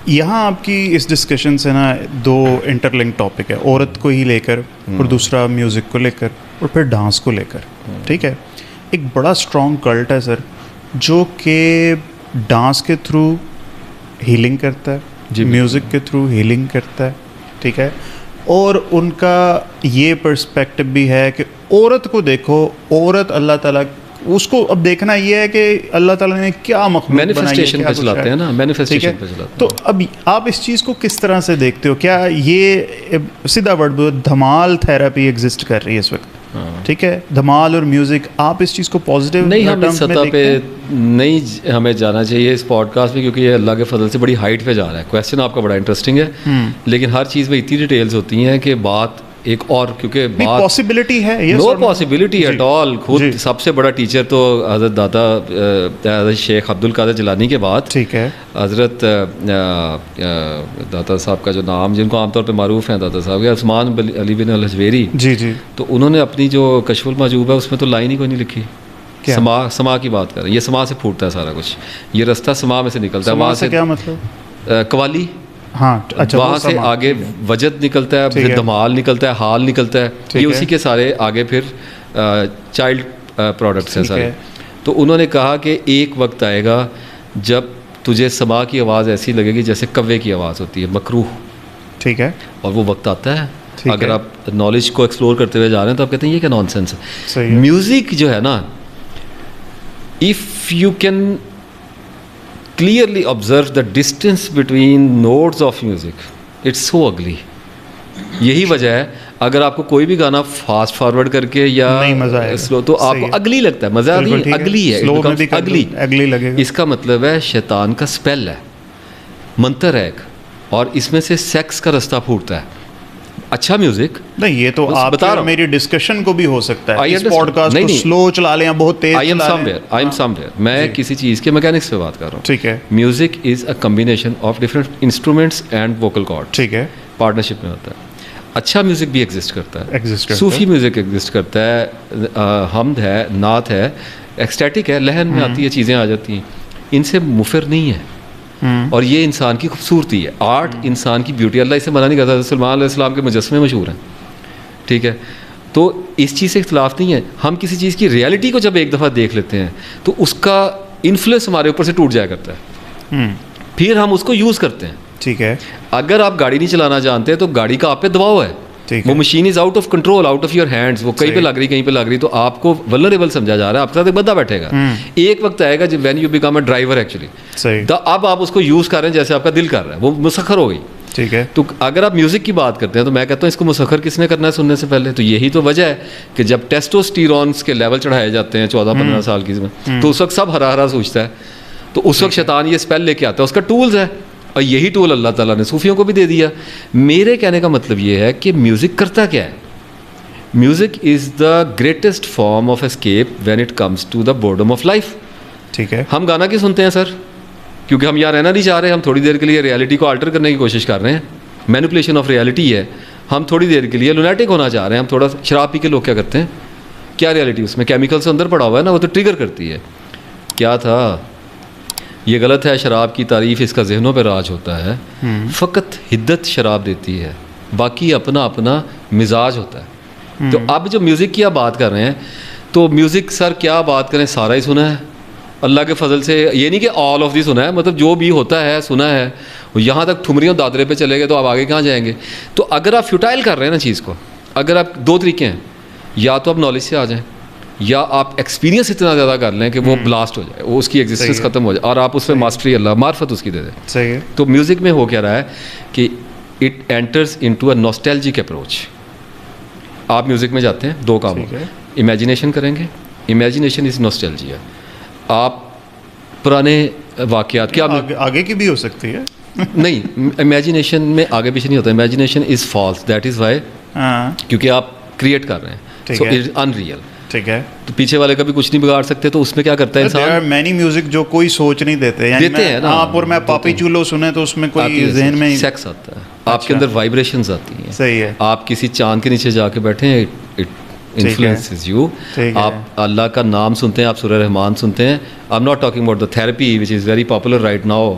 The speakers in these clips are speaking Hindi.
यहाँ आपकी इस डिस्कशन से ना दो इंटरलिंक टॉपिक है, औरत को ही लेकर और दूसरा म्यूज़िक को लेकर और फिर डांस को लेकर। ठीक है, एक बड़ा स्ट्रॉन्ग कल्ट है सर जो कि डांस के थ्रू हीलिंग करता है, म्यूज़िक के थ्रू हीलिंग करता है। ठीक है, और उनका ये पर्सपेक्टिव भी है कि औरत को देखो, औरत अल्लाह ताला उसको अब देखना ये है कि अल्लाह ताला ने क्या मखलूक बनाई है, मैनिफेस्टेशन पे चलाते हैं ना, मैनिफेस्टेशन पे चलाते हैं। तो अब आप इस चीज़ को किस तरह से देखते हो? क्या ये सीधा वर्ड धमाल थेरेपी एग्जिस्ट कर रही है इस वक्त? ठीक है, धमाल और म्यूज़िक, आप इस चीज़ को पॉजिटिव नहीं, हम इस सतह पे नहीं हमें जाना चाहिए इस पॉडकास्ट में, क्योंकि ये अल्लाह के फजल से बड़ी हाइट पे जा रहा है। क्वेश्चन आपका बड़ा इंटरेस्टिंग है, लेकिन हर चीज़ में इतनी डिटेल्स होती हैं कि बात एक और, क्योंकि बात पॉसिबिलिटी है, नो पॉसिबिलिटी एट ऑल। खुद सबसे बड़ा टीचर तो हज़रत दाता शेख अब्दुल कादिर जिलानी के बाद, ठीक है, हज़रत दाता साहब का जो नाम जिनको आमतौर पे मारूफ हैं दाता साहब, उस्मान अली बिन अल-हजवेरी, जी जी, तो उन्होंने अपनी जो कशफुल मजूब है उसमें तो लाइन ही कोई नहीं लिखी। समा की बात कर रहे हैं, ये समा से फूटता है सारा कुछ, ये रास्ता समा में से निकलता है। वहाँ से क्या मतलब? कवाली, हाँ, अच्छा, वहाँ से आगे वजद निकलता है, फिर धमाल निकलता है, हाल निकलता है, ये उसी के सारे आगे फिर चाइल्ड प्रोडक्ट्स हैं सारे। तो उन्होंने कहा कि एक वक्त आएगा जब तुझे समा की आवाज़ ऐसी लगेगी जैसे कव्वे की आवाज़ होती है, मकरूह। ठीक है, और वो वक्त आता है। अगर आप नॉलेज को एक्सप्लोर करते हुए जा रहे हैं तो आप कहते हैं ये क्या नॉनसेंस है। म्यूज़िक जो है ना, if you can clearly observe the distance between notes of music, it's so ugly। यही वजह है, अगर आपको कोई भी गाना फास्ट फॉरवर्ड करके या स्लो तो आपको अगली लगता है, मज़ा नहीं, अगली है, अगली लगेगा। इसका मतलब है शैतान का स्पेल है, मंत्र है एक, और इसमें से सेक्स का रास्ता फूटता है। अच्छा म्यूजिक नहीं, ये तो आप बता रहा हूं, मेरी डिस्कशन को भी हो सकता है, इस पॉडकास्ट को स्लो चला लें, बहुत तेज आई एम समवेयर मैं किसी चीज़ के मैकेनिक्स पे बात कर रहा हूँ। ठीक है, music is a combination of different instruments and vocal cord. ठीक है, पार्टनरशिप में होता है। अच्छा म्यूजिक भी एग्जिस्ट करता है, सूफी म्यूजिक एग्जिस्ट करता है, हमद है, नात है, एक्सटैटिक है, लहन में आती है, चीज़ें आ जाती हैं, इनसे मुफिर नहीं है। और ये इंसान की खूबसूरती है, आर्ट इंसान की ब्यूटी, अल्लाह इसे मना नहीं करता। सलमान अलैहिस्सलाम के मुजस्समे मशहूर हैं। ठीक है, तो इस चीज़ से इख्तलाफ नहीं है। हम किसी चीज़ की रियलिटी को जब एक दफ़ा देख लेते हैं तो उसका इन्फ्लुएंस हमारे ऊपर से टूट जाया करता है, फिर हम उसको यूज़ करते हैं। ठीक है, अगर आप गाड़ी नहीं चलाना जानते तो गाड़ी का आप पे दबाव है, वो machine is out of control, out of your hands, वो कहीं पे लग रही, कहीं पे लग रही, तो आपको वल्नरेबल समझा जा रहा है, आपके साथ एक बंदा बैठेगा। एक वक्त आएगा जब when you become a driver actually, तो अब आप उसको यूज़ कर रहे हैं जैसे आपका दिल कर रहा है, वो मुसख्खर हो गई। ठीक है, तो अगर आप म्यूज़िक की बात करते हैं तो मैं कहता हूँ इसको मुसख्खर किसने करना है सुनने से पहले? तो यही तो वजह है कि जब टेस्टोस्टेरोन्स के लेवल चढ़ाए जाते हैं 14-15 साल की में, तो उस वक्त सब हरा हरा सोचता है, तो उस वक्त शैतान ये स्पेल लेके आता है, उसका टूल्स है, और यही टूल अल्लाह ताला ने सूफियों को भी दे दिया। मेरे कहने का मतलब ये है कि म्यूज़िक करता क्या है? Music is the greatest form of escape when it comes to the boredom of life. ठीक है, हम गाना क्यों सुनते हैं सर? क्योंकि हम यहाँ रहना नहीं चाह रहे, हम थोड़ी देर के लिए रियलिटी को अल्टर करने की कोशिश कर रहे हैं, मैनिपुलेशन ऑफ रियलिटी है। हम थोड़ी देर के लिए लुनेटिक होना चाह रहे हैं, हम थोड़ा शराब पी के लोग क्या करते हैं, क्या रियलिटी उसमें केमिकल्स अंदर पड़ा हुआ है ना, वो तो ट्रिगर करती है। क्या था, ये गलत है, शराब की तारीफ़ इसका जहनों पे राज होता है, फ़कत हिद्दत शराब देती है, बाकी अपना अपना मिजाज होता है। तो अब जो म्यूज़िक की आप बात कर रहे हैं, तो म्यूज़िक सर क्या बात करें, सारा ही सुना है अल्लाह के फजल से। ये नहीं कि ऑल ऑफ दी सुना है, मतलब जो भी होता है सुना है, यहाँ तक ठुमरियों दादरे पे चले गए तो आप आगे कहाँ जाएंगे? तो अगर आप फ्यूटाइल कर रहे हैं ना चीज़ को, अगर आप दो तरीके हैं, या तो आप नॉलेज से आ जाएं, या आप एक्सपीरियंस इतना ज़्यादा कर लें कि वो ब्लास्ट हो जाए, वो उसकी एग्जिस्टेंस ख़त्म हो जाए, और आप उस पर मास्टरी अल्लाह मार्फत उसकी दे दे। सही है। तो म्यूज़िक में हो क्या रहा है कि it enters into a nostalgic approach. आप म्यूज़िक में जाते हैं, दो काम, इमेजिनेशन करेंगे, इमेजिनेशन इज़ नॉस्टैल्जिया। आप पुराने वाक़यात क्या आगे की भी हो सकती है नहीं, इमेजिनेशन में आगे पीछे नहीं होता, imagination is false, that is why, क्योंकि आप क्रिएट कर रहे हैं, सो इट इज़ अनरियल। ठीक है, तो पीछे वाले का भी कुछ नहीं बिगाड़ सकते, तो उसमें क्या करता है इंसान? मैनी म्यूजिक जो कोई सोच नहीं देते, यानी देते हैं ना आप और मैं पापी चूलो सुने तो उसमें कोई ज़हन में सेक्स आता है, आपके अंदर वाइब्रेशंस आती हैं। सही है, आप किसी चांद के नीचे जाके बैठे हैं, इट इन्फ्लुएंसेस यू। ठीक है। आप अल्लाह का नाम सुनते हैं, आप सूरह रहमान सुनते हैं। I am not talking about the therapy which is very popular right now,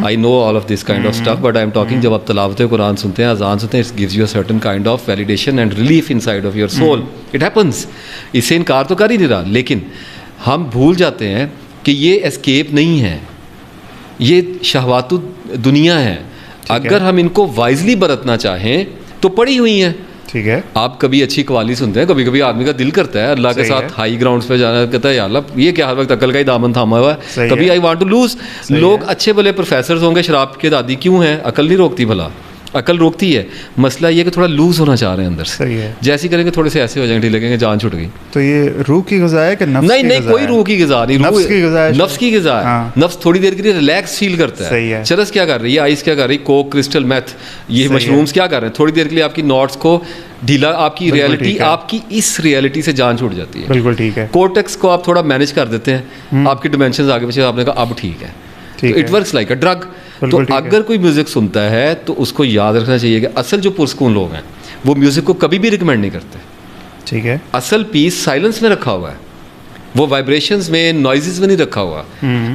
I know all of this kind of stuff, but I am talking जब आप तलावत कुरान सुनते हैं, अजान सुनते हैं, it gives you a certain kind of validation and relief inside of your soul. It happens, इससे इनकार तो कर ही नहीं रहा, लेकिन हम भूल जाते हैं कि ये एस्केप नहीं है, ये शहवातु दुनिया है। अगर हम इनको वाइजली बरतना चाहें तो पड़ी हुई हैं। ठीक है। आप कभी अच्छी कवाली सुनते हैं, कभी कभी आदमी का दिल करता है अल्लाह के सही साथ है। हाई ग्राउंड्स पे जाना, कहता है यार अल्लाह ये क्या हर वक्त अकल का ही दामन थामा हुआ सही है, कभी है। I want to lose. सही लोग है। अच्छे भले प्रोफेसर होंगे, शराब के दादी क्यों हैं, अकल नहीं रोकती भला, अकल रोकती है। मसला ये कि थोड़ा लूज होना चाह रहे हैं अंदर से। सही है। जैसे ही करेंगे थोड़े से ऐसे हो जाएंगे, ढीले लगेंगे, जान छूट गई। तो ये रूह की ग़िज़ा है कि नफ्स नहीं की नहीं, ग़िज़ा कोई है? रूह की ग़िज़ा नहीं, नफ्स की ग़िज़ा है नफ्स की ग़िज़ा है। हाँ। नफ्स थोड़ी देर के लिए रिलैक्स फील करता है। सही है। चरस क्या कर रही है, आइस क्या कर रही है, कोक, क्रिस्टल, मेथ, ये सही मशरूम्स क्या कर रहे हैं, थोड़ी देर के लिए आपकी नॉट्स को ढीला, आपकी बिल्कुल रियलिटी, ठीक है। आपकी इस रियलिटी से जान छूट जाती है। बिल्कुल ठीक है। कोर्टेक्स को आप थोड़ा मैनेज कर देते हैं, आपकी डिमेंशंस आगे पीछे, आपने कहा अब ठीक है, ठीक तो इट है। Works like a drug. तो बिल्कुल ठीक है। अगर कोई म्यूजिक सुनता है तो उसको याद रखना चाहिए कि असल जो पुरस्कून लोग हैं वो म्यूजिक को कभी भी रिकमेंड नहीं करते। ठीक है। असल पीस साइलेंस में रखा हुआ है, वो वाइब्रेशंस में, नॉइजेस में नहीं रखा हुआ।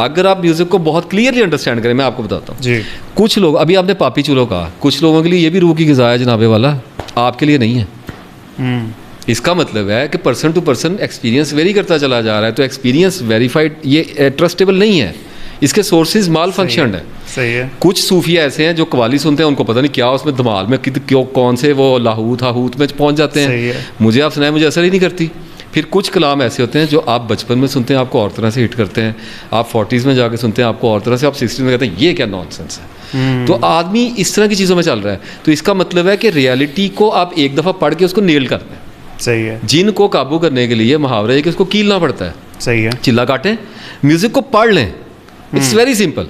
अगर आप म्यूजिक को बहुत क्लियरली अंडरस्टैंड करें, मैं आपको बताता हूँ। जी। कुछ लोग, अभी आपने पापी चूल्हो कहा, कुछ लोगों के लिए ये भी रूह की ग़िज़ा है जनाबे वाला, आपके लिए नहीं है। इसका मतलब है कि person to person experience vary करता चला जा रहा है, तो एक्सपीरियंस वेरीफाइड, ये ट्रस्टेबल नहीं है, इसके सोर्सेज माल फंक्शनड है। सही है। कुछ सूफिया ऐसे हैं जो कवाली सुनते हैं, उनको पता नहीं क्या उसमें धमाल में क्यों कौन से वो लाहूत हाहूत में पहुंच जाते सही हैं, है। मुझे आप सुनाए मुझे असर ही नहीं करती। फिर कुछ कलाम ऐसे होते हैं जो आप बचपन में सुनते हैं, आपको और तरह से हिट करते हैं, आप 40s में जाके सुनते हैं, आपको और तरह से, आप 60s में कहते हैं ये क्या नॉनसेंस है। तो आदमी इस तरह की चीज़ों में चल रहा है। तो इसका मतलब है कि रियलिटी को आप एक दफ़ा पढ़ के उसको नेल कर दें। सही है। जिन को काबू करने के लिए मुहावरा है कि उसको कीलना पड़ता है, सही है। चिल्ला काटें, म्यूज़िक को पढ़ लें। It's very simple.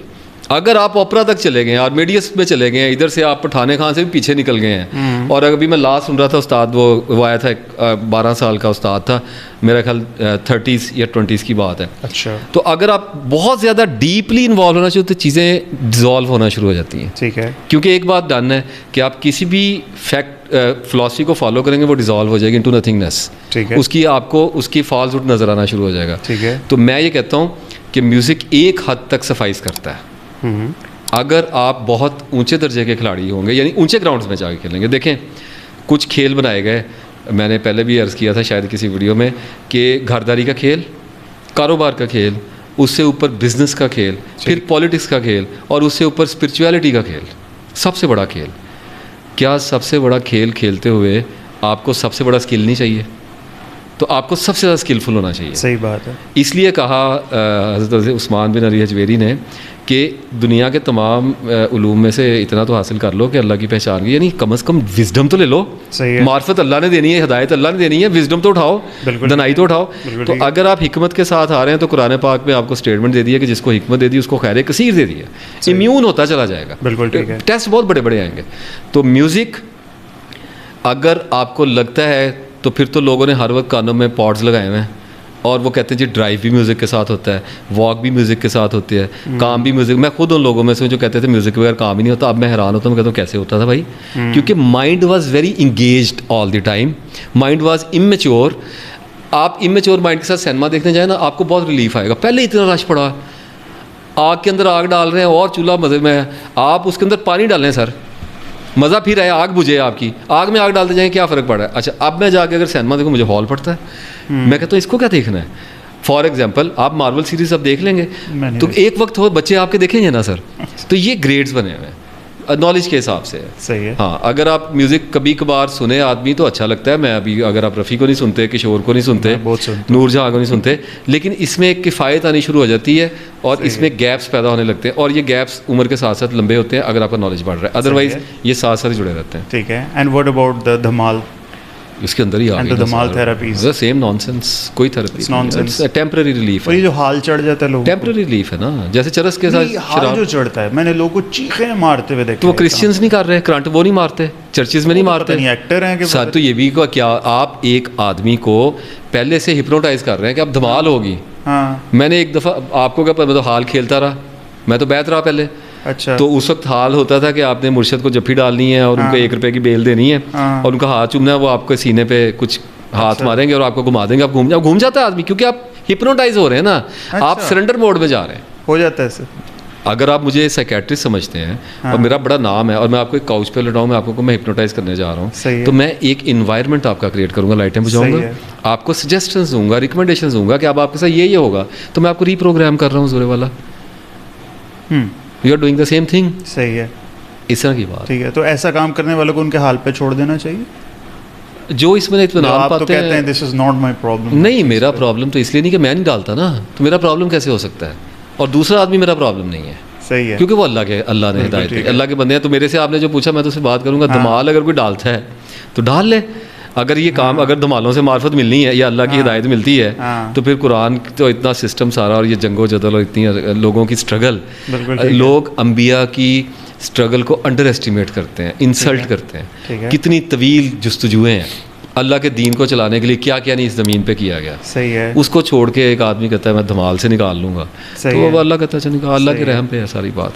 अगर आप ओपरा तक चले गए हैं, आर्मेडियस में चले गए हैं, इधर से आप पठाने खान से भी पीछे निकल गए हैं, और अभी मैं लास्ट सुन रहा था उस्ताद, वो आया था, 12 साल का उस्ताद था, मेरा ख्याल 30s या 20s की बात है। अच्छा। तो अगर आप बहुत ज़्यादा डीपली इन्वॉल्व होना चाहिए तो चीज़ें डिज़ोल्व होना शुरू हो जाती हैं। ठीक है। क्योंकि एक बात डन है कि आप किसी भी फैक्ट फिलॉसफी को फॉलो करेंगे, वो डिज़ोल्व हो जाएगी इनटू नथिंगनेस। ठीक है। उसकी आपको उसकी फॉल्सहुड नज़र आना शुरू हो जाएगा। ठीक है। तो मैं ये कहता हूँ कि म्यूज़िक एक हद तक सफाइस करता है। अगर आप बहुत ऊंचे दर्जे के खिलाड़ी होंगे, यानी ऊंचे ग्राउंड्स में जाके खेलेंगे। देखें, कुछ खेल बनाए गए, मैंने पहले भी अर्ज़ किया था शायद किसी वीडियो में, कि घरदारी का खेल, कारोबार का खेल, उससे ऊपर बिजनेस का खेल, फिर पॉलिटिक्स का खेल, और उससे ऊपर स्पिरिचुअलिटी का खेल, सबसे बड़ा खेल। क्या सबसे बड़ा खेल खेलते हुए आपको सबसे बड़ा स्किल नहीं चाहिए? तो आपको सबसे ज़्यादा स्किलफुल होना चाहिए। सही बात है। इसलिए कहा हज़रत उस्मान बिन अली हजवेरी ने कि दुनिया के तमाम उलूम में से इतना तो हासिल कर लो कि अल्लाह की पहचान की, यानी कम से कम विजडम तो ले लो। सही है। मार्फत अल्लाह ने देनी है, हिदायत अल्लाह ने देनी है, विजडम तो उठाओ, बिल्कुल दनाई तो उठाओ। बिल्कुल तो ठीक है। अगर आप हिकमत के साथ आ रहे हैं तो कुरान पाक में आपको स्टेटमेंट दे दिया कि जिसको हिकमत दे दी उसको खैर कसीर दे दी है, इम्यून होता चला जाएगा। बिल्कुल ठीक है। टेस्ट बहुत बड़े बड़े आएंगे। तो म्यूज़िक अगर आपको लगता है, तो फिर तो लोगों ने हर वक्त कानों में पॉड्स लगाए हुए हैं, और वो कहते हैं जी ड्राइव भी म्यूज़िक के साथ होता है, वॉक भी म्यूज़िक के साथ होती है, काम भी म्यूज़िक। मैं खुद उन लोगों में से हूं जो कहते थे म्यूज़िक के बगैर काम ही नहीं होता। अब मैं हैरान होता हूँ, मैं कहता हूँ कैसे होता था भाई, क्योंकि mind was very engaged all the time, mind was immature. आप इमेच्योर माइंड के साथ सिनेमा देखने जाए ना, आपको बहुत रिलीफ आएगा। पहले इतना रश पड़ा, आग के अंदर आग डाल रहे हैं और चूल्हा मज़े में है, आप उसके अंदर पानी डालें सर, मज़ा फिर है, आग बुझे आपकी, आग में आग डालते जाएं, क्या फ़र्क पड़ रहा है? अच्छा, अब मैं जाके अगर सिनेमा देखूँ, मुझे हॉल पड़ता है, मैं कहता हूँ इसको क्या देखना है। फॉर एग्जांपल आप मार्वल सीरीज अब देख लेंगे, मैंने तो एक वक्त हो बच्चे आपके देखेंगे ना सर, तो ये ग्रेड्स बने हुए हैं नॉलेज के हिसाब से है। सही है। हाँ, अगर आप म्यूज़िक कभी कभार सुने आदमी तो अच्छा लगता है। मैं अभी, अगर आप रफ़ी को नहीं सुनते, किशोर को नहीं सुनते, मैं बहुत सुनता नूर जहाँ को नहीं सुनते, लेकिन इसमें एक किफ़ायत आनी शुरू हो जाती है और इसमें गैप्स पैदा होने लगते हैं, और ये गैप्स उम्र के साथ साथ लंबे होते हैं अगर आपका नॉलेज बढ़ रहा है, अदरवाइज ये साथ साथ जुड़े रहते हैं। ठीक है। एंड व्हाट अबाउट द धमाल? इसके अंदर ही आ And the Dhamal therapies. Same nonsense, कोई थेरेपी nonsense. टेम्पररी रिलीफ और है। ये जो हाल चढ़ जाता है लोगों को, टेम्पररी रिलीफ है ना, जैसे चरस के साथ नहीं, हाल जो चढ़ता है, मैंने लोगों को चीखें मारते हुए देखा तो वो है। क्रिश्चियंस नहीं कर रहे, करंट वो नहीं मारते, चर्चिज में नहीं पता मारते, नहीं एक्टर हैं कि साथ। तो ये भी का क्या, आप एक आदमी को पहले से हिप्नोटाइज कर रहे हैं कि अब धमाल होगी। हाँ। मैंने एक दफ़ा आपको क्या, मैं तो हाल खेलता रहा, मैं तो बैठ रहा पहले, अच्छा। तो उस वक्त हाल होता था कि आपने मुर्शद को जफ्फी डालनी है और उनको 1 रुपए की बेल देनी है, हाँ। और उनका हाथ चूमना है, वो आपके सीने पे कुछ हाथ मारेंगे और आपको घुमा देंगे, आप घूम जाता है आदमी, क्योंकि आप हिप्नोटाइज हो रहे हैं ना, आप अच्छा। सरेंडर मोड में जा रहे हैं। हो जाता है सर। अगर आप मुझे साइकेट्रिस्ट समझते हैं और मेरा बड़ा नाम है और मैं आपको एक काउच पे लटाऊं, मैं आपको मैं हिप्नोटाइज करने जा रहा सही हूँ, है। तो मैं एक इन्वायरमेंट आपका क्रिएट करूंगा, लाइटें बुझाऊंगा, है। आपको सजेशंस दूंगा, रिकमेंडेशंस दूंगा कि अब आपके साथ ये होगा, तो मैं आपको रीप्रोग्राम कर रहा हूँ जोरे वाला। You are doing the same thing. सही है। इस तरह की बात। ठीक है, तो ऐसा काम करने वालों को उनके हाल पे छोड़ देना चाहिए। जो इसमें इत्मीनान आप तो पाते कहते हैं this is not my problem. नहीं, मेरा प्रॉब्लम तो इसलिए नहीं कि मैं नहीं डालता ना, तो मेरा प्रॉब्लम कैसे हो सकता है, और दूसरा आदमी मेरा प्रॉब्लम नहीं है। सही है। क्योंकि वो अल्लाह ने हिदायत दी, अल्लाह के बंदे हैं। तो मेरे से आपने जो पूछा, मैं तो उससे बात करूंगा, धमाल अगर कोई डालता है तो डाल ले। अगर ये काम, अगर धमालों से मार्फत मिलनी है या अल्लाह की हिदायत मिलती है, तो फिर कुरान तो इतना सिस्टम सारा, और ये जंगो जदल और इतनी लोगों की स्ट्रगल, लोग अंबिया की स्ट्रगल को अंडर एस्टिमेट करते हैं, इंसल्ट करते हैं। कितनी तवील जुस्तजुएं हैं अल्लाह के दीन को चलाने के लिए, क्या क्या नहीं इस ज़मीन पे किया गया। सही है। उसको छोड़ के एक आदमी कहता है मैं धमाल से निकाल लूँगा, तो वो अल्लाह कहता है निकाल, अल्लाह के रहम पे है सारी बात।